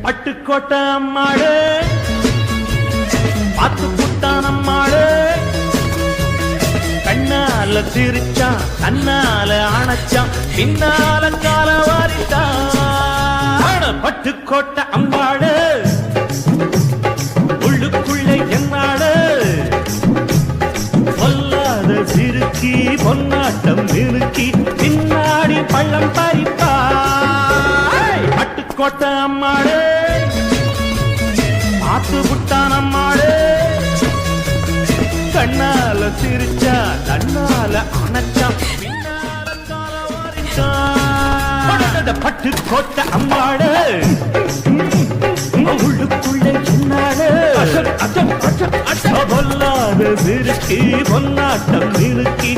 பட்டுக்கோட்டை அம்மாளே பாத்து புட்டான் அம்மாளே கண்ணால சிரிச்சா கண்ணால அணைச்சா பின்னால கால வாரிட்டான் பட்டுக்கோட்டை அம்மாளே உள்ளுக்குள்ள என்னாளே பொல்லாத சிறுக்கி பொன்னாட்டம் நிறுக்கி பின்னாடி பள்ளம் பறிப்பா பட்டுக்கோட்டை அம்மாளே பாத்து புட்டான் அம்மாளே கண்ணால சிரிச்சா கண்ணால அணைச்சா பின்னால கால வாரிட்டான் பட்டுக்கோட்டை அம்மாளே உள்ளுக்குள்ள என்னாளே பொல்லாத சிறுக்கி பொன்னாட்டம் நிறுக்கி